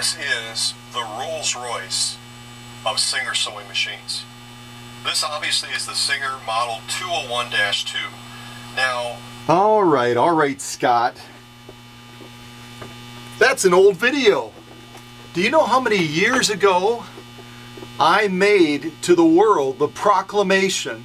This is the Rolls Royce of Singer sewing machines. This obviously is the Singer Model 201-2. Now, all right, Scott. That's an old video. Do you know how many years ago I made to the world the proclamation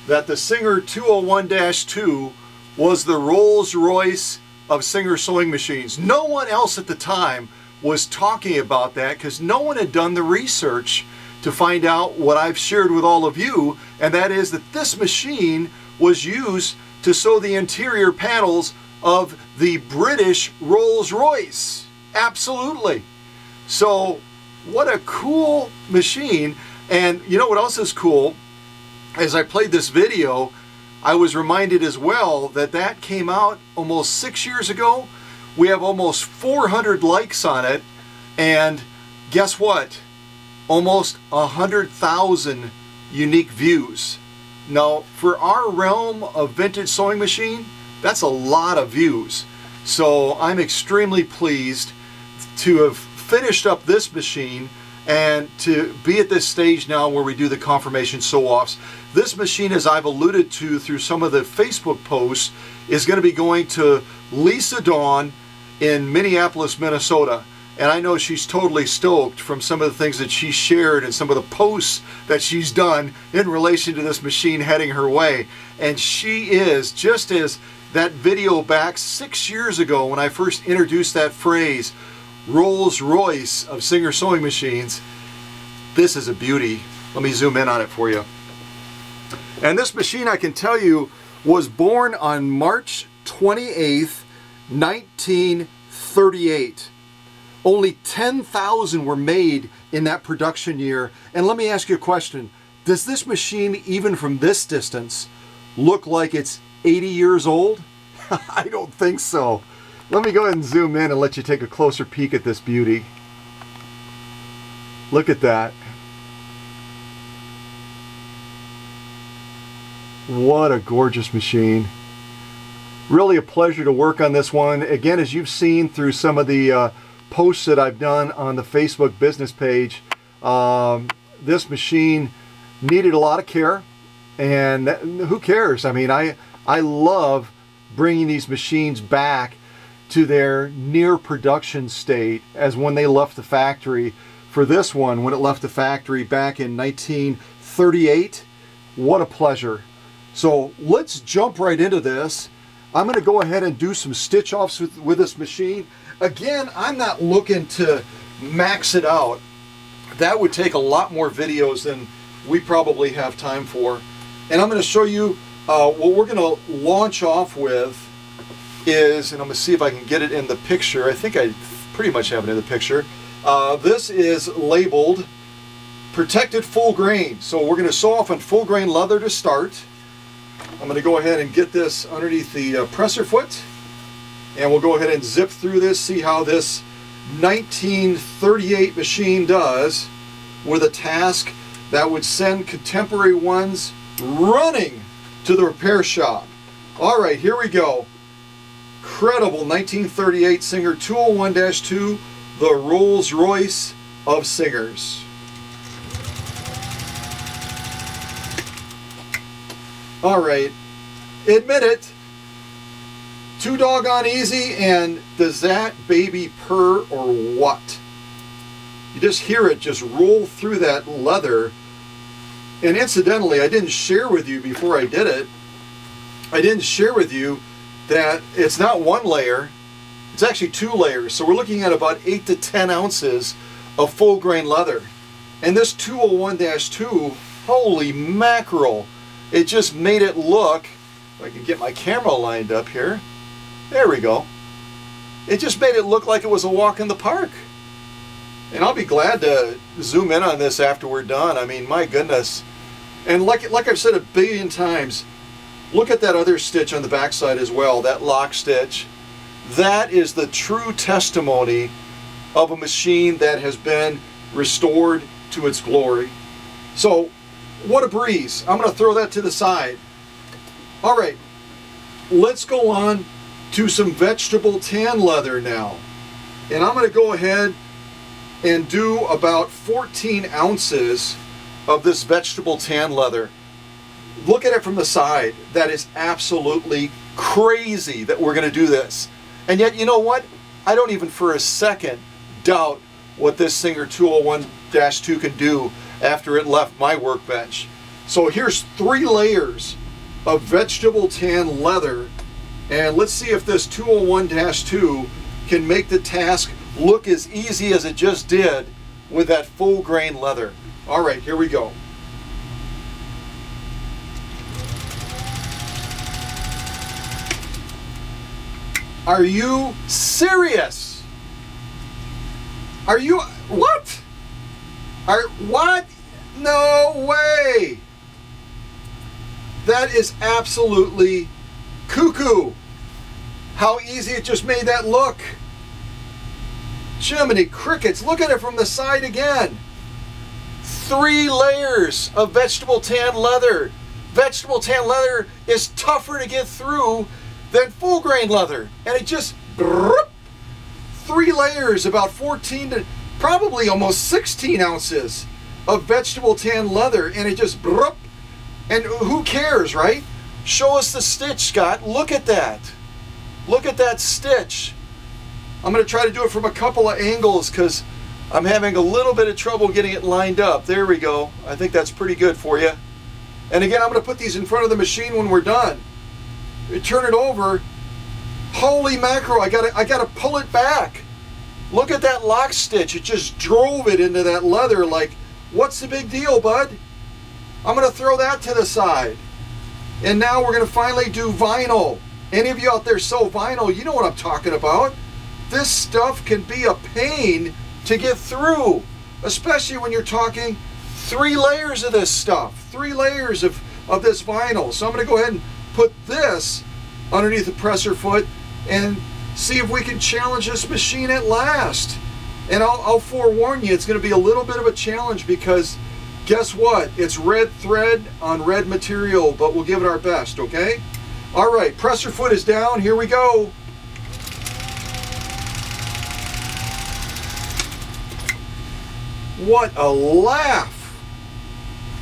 that the Singer 201-2 was the Rolls Royce of Singer sewing machines? No one else at the time was talking about that because no one had done the research to find out what I've shared with all of you, and that is that this machine was used to sew the interior panels of the British Rolls Royce. Absolutely. So what a cool machine. And you know what else is cool? As I played this video, I was reminded as well that that came out almost 6 years ago. We have almost 400 likes on it, and guess what? Almost 100,000 unique views. Now, for our realm of vintage sewing machine, that's a lot of views. So I'm extremely pleased to have finished up this machine and to be at this stage now where we do the confirmation sew-offs. This machine, as I've alluded to through some of the Facebook posts, is going to be going to Lisa Dawn in Minneapolis, Minnesota. And I know she's totally stoked from some of the things that she shared and some of the posts that she's done in relation to this machine heading her way. And she is, just as that video back 6 years ago when I first introduced that phrase, Rolls Royce of Singer sewing machines, this is a beauty. Let me zoom in on it for you. And this machine, I can tell you, was born on March 28th, 1938. Only 10,000 were made in that production year. And let me ask you a question. Does this machine, even from this distance, look like it's 80 years old? I don't think so. Let me go ahead and zoom in and let you take a closer peek at this beauty. Look at that. What a gorgeous machine. Really a pleasure to work on this one. Again, as you've seen through some of the posts that I've done on the Facebook business page, this machine needed a lot of care, and who cares? I mean, I love bringing these machines back to their near production state as when they left the factory. For this one, when it left the factory back in 1938, what a pleasure. So let's jump right into this. I'm going to go ahead and do some stitch offs with this machine. Again, I'm not looking to max it out. That would take a lot more videos than we probably have time for. And I'm going to show you what we're going to launch off with is, and I'm going to see if I can get it in the picture. I think I pretty much have it in the picture. This is labeled Protected Full Grain. So we're going to sew off on full grain leather to start. I'm going to go ahead and get this underneath the presser foot, and we'll go ahead and zip through this, see how this 1938 machine does with a task that would send contemporary ones running to the repair shop. All right, here we go. Incredible 1938 Singer 201-2, the Rolls Royce of Singers. All right, admit it, too doggone easy, and does that baby purr or what? You just hear it just roll through that leather. And incidentally, I didn't share with you before I did it, I didn't share with you that it's not one layer, it's actually 2 layers. So we're looking at about 8 to 10 ounces of full grain leather. And this 201-2, holy mackerel, it just made it look, if I can get my camera lined up here, there we go. It just made it look like it was a walk in the park. And I'll be glad to zoom in on this after we're done. I mean, my goodness. And like I've said a billion times, look at that other stitch on the backside as well, that lock stitch. That is the true testimony of a machine that has been restored to its glory. So, what a breeze. I'm going to throw that to the side. All right, let's go on to some vegetable tan leather now. And I'm going to go ahead and do about 14 ounces of this vegetable tan leather. Look at it from the side. That is absolutely crazy that we're going to do this. And yet, you know what? I don't even for a second doubt what this Singer 201-2 can do after it left my workbench. So here's 3 layers of vegetable tan leather, and let's see if this 201-2 can make the task look as easy as it just did with that full grain leather. All right, here we go. Are you serious? Are you, what? What? No way. That is absolutely cuckoo. How easy it just made that look. Jiminy crickets, look at it from the side again. 3 layers of vegetable tan leather. Vegetable tan leather is tougher to get through than full grain leather. And it just, 3 layers, about 14 to probably almost 16 ounces of vegetable tan leather. And it just, and who cares, right? Show us the stitch, Scott. Look at that. Look at that stitch. I'm going to try to do it from a couple of angles because I'm having a little bit of trouble getting it lined up. There we go. I think that's pretty good for you. And again, I'm going to put these in front of the machine when we're done. Turn it over. Holy mackerel, I gotta pull it back. Look at that lock stitch. It just drove it into that leather. Like, what's the big deal, bud? I'm going to throw that to the side. And now we're going to finally do vinyl. Any of you out there sew vinyl, you know what I'm talking about. This stuff can be a pain to get through, especially when you're talking 3 layers of this stuff, 3 layers of this vinyl. So I'm going to go ahead and put this underneath the presser foot and see if we can challenge this machine at last. And I'll forewarn you, it's going to be a little bit of a challenge because guess what? It's red thread on red material, but we'll give it our best, okay? All right, presser foot is down. Here we go. What a laugh.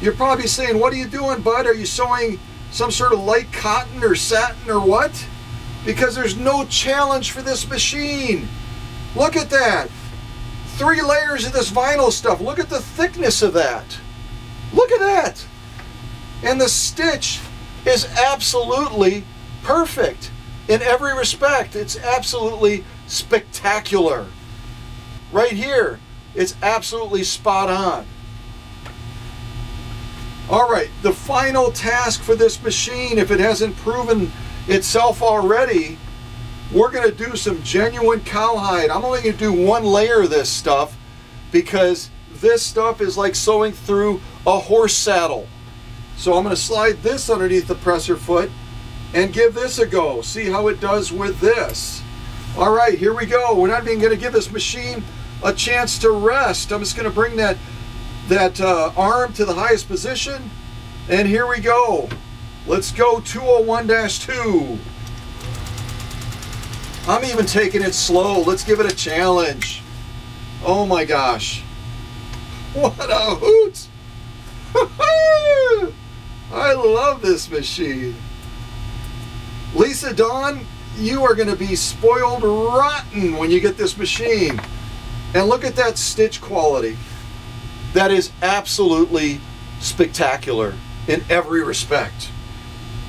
You're probably saying, what are you doing, bud? Are you sewing some sort of light cotton or satin or what? Because there's no challenge for this machine. Look at that. 3 layers of this vinyl stuff. Look at the thickness of that. Look at that. And the stitch is absolutely perfect in every respect. It's absolutely spectacular. Right here, it's absolutely spot on. All right, the final task for this machine, if it hasn't proven itself already, we're going to do some genuine cowhide. I'm only going to do 1 layer of this stuff because this stuff is like sewing through a horse saddle. So I'm going to slide this underneath the presser foot and give this a go. See how it does with this. All right, here we go. We're not even going to give this machine a chance to rest. I'm just going to bring that arm to the highest position. And here we go. Let's go 201-2. I'm even taking it slow. Let's give it a challenge. Oh my gosh. What a hoot. I love this machine. Lisa Dawn, you are going to be spoiled rotten when you get this machine. And look at that stitch quality. That is absolutely spectacular in every respect.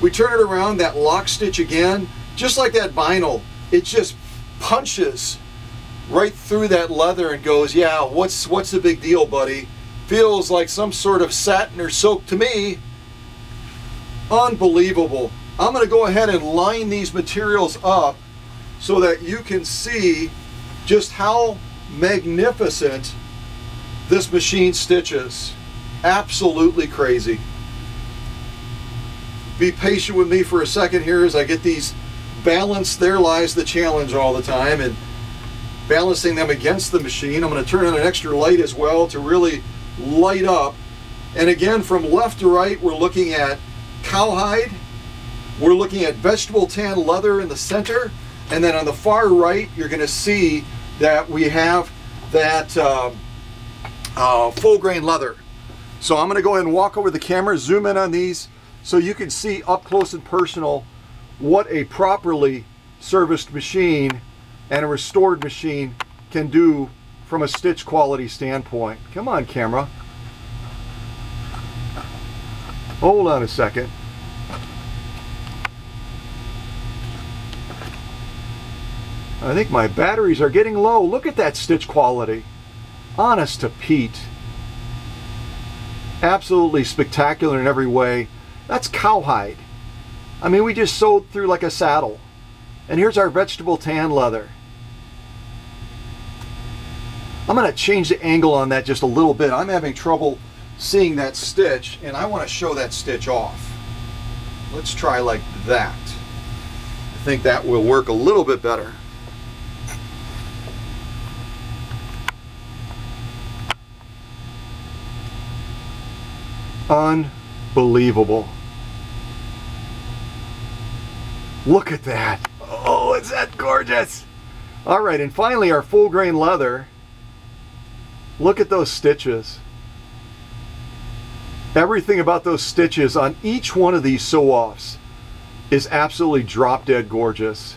We turn it around, that lock stitch again, just like that vinyl, it just punches right through that leather and goes, yeah, what's the big deal, buddy? Feels like some sort of satin or silk to me. Unbelievable. I'm going to go ahead and line these materials up so that you can see just how magnificent this machine stitches. Absolutely crazy. Be patient with me for a second here as I get these balanced. There lies the challenge all the time, and balancing them against the machine. I'm going to turn on an extra light as well to really light up. And again, from left to right, we're looking at cowhide. We're looking at vegetable tan leather in the center. And then on the far right, you're going to see that we have that full grain leather. So I'm going to go ahead and walk over the camera, zoom in on these so you can see up close and personal what a properly serviced machine and a restored machine can do from a stitch quality standpoint. Come on, camera. Hold on a second. I think my batteries are getting low. Look at that stitch quality. Honest to Pete. Absolutely spectacular in every way. That's cowhide. I mean, we just sewed through like a saddle. And here's our vegetable tan leather. I'm going to change the angle on that just a little bit. I'm having trouble seeing that stitch, and I want to show that stitch off. Let's try like that. I think that will work a little bit better. Unbelievable. Look at that. Oh, is that gorgeous? All right, and finally our full grain leather. Look at those stitches. Everything about those stitches on each one of these sew-offs is absolutely drop dead gorgeous.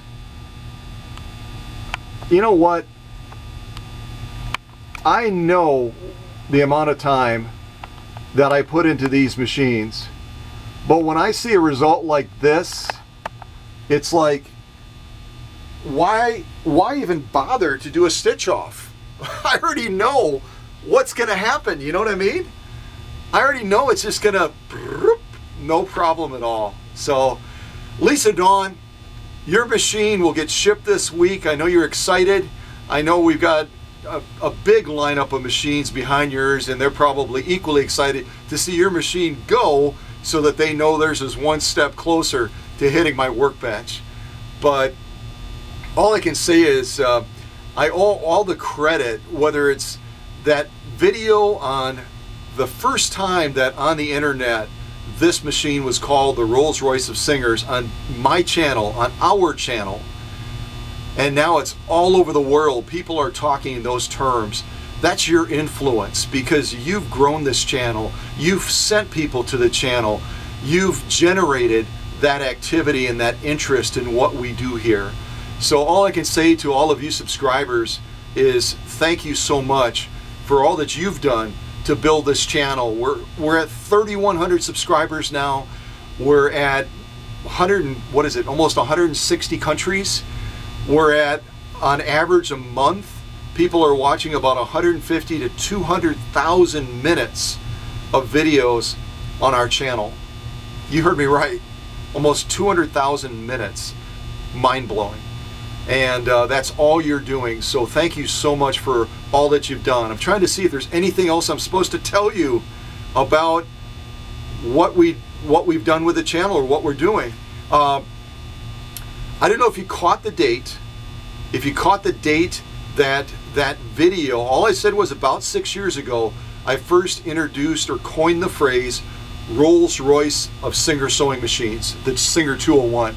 You know what? I know the amount of time that I put into these machines, but when I see a result like this, it's like, why even bother to do a stitch off? I already know what's gonna happen, you know what I mean? I already know it's just gonna, no problem at all. So, Lisa Dawn, your machine will get shipped this week. I know you're excited. I know we've got a big lineup of machines behind yours, and they're probably equally excited to see your machine go so that they know theirs is one step closer to hitting my workbench. But all I can say is I owe all the credit, whether it's that video on the first time that on the internet this machine was called the Rolls Royce of Singers on my channel, on our channel, and now it's all over the world. People are talking in those terms. That's your influence, because you've grown this channel. You've sent people to the channel. You've generated that activity and that interest in what we do here. So all I can say to all of you subscribers is thank you so much for all that you've done to build this channel. We're at 3,100 subscribers now. We're at almost 160 countries. We're at, on average, a month, people are watching about 150 to 200,000 minutes of videos on our channel. You heard me right, almost 200,000 minutes. Mind-blowing. And that's all you're doing. So thank you so much for all that you've done. I'm trying to see if there's anything else I'm supposed to tell you about what we've done with the channel or what we're doing. I don't know if you caught the date. If you caught the date that video, all I said was about 6 years ago, I first introduced or coined the phrase Rolls Royce of Singer sewing machines, the Singer 201.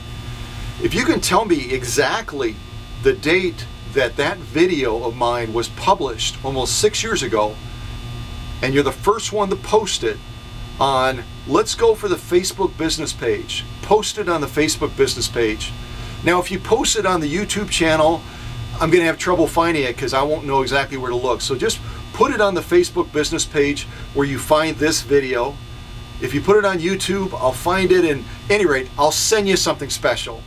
If you can tell me exactly the date that video of mine was published almost 6 years ago, and you're the first one to post it on, let's go for the Facebook business page. Post it on the Facebook business page. Now, if you post it on the YouTube channel, I'm going to have trouble finding it because I won't know exactly where to look. So just put it on the Facebook business page where you find this video. If you put it on YouTube, I'll find it, and at any rate, I'll send you something special.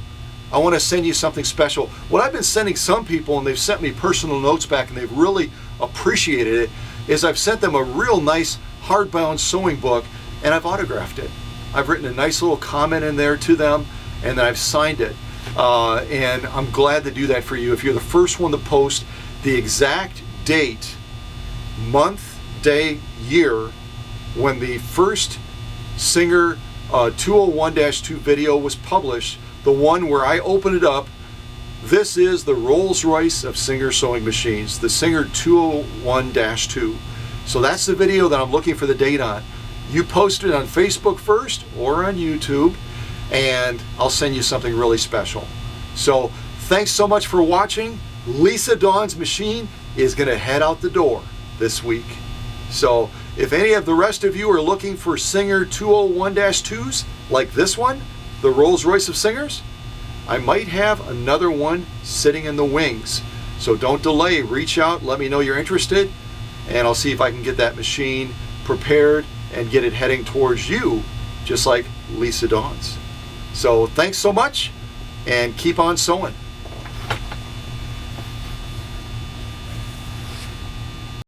I want to send you something special. What I've been sending some people, and they've sent me personal notes back and they've really appreciated it, is I've sent them a real nice hardbound sewing book and I've autographed it. I've written a nice little comment in there to them and then I've signed it. And I'm glad to do that for you. If you're the first one to post the exact date, month, day, year, when the first Singer 201-2 video was published, the one where I open it up, this is the Rolls Royce of Singer sewing machines, the Singer 201-2. So that's the video that I'm looking for the date on. You post it on Facebook first or on YouTube, and I'll send you something really special. So thanks so much for watching. Lisa Dawn's machine is going to head out the door this week. So if any of the rest of you are looking for Singer 201-2s like this one, the Rolls Royce of Singers, I might have another one sitting in the wings. So don't delay, reach out, let me know you're interested, and I'll see if I can get that machine prepared and get it heading towards you, just like Lisa Dawn's. So thanks so much, and keep on sewing.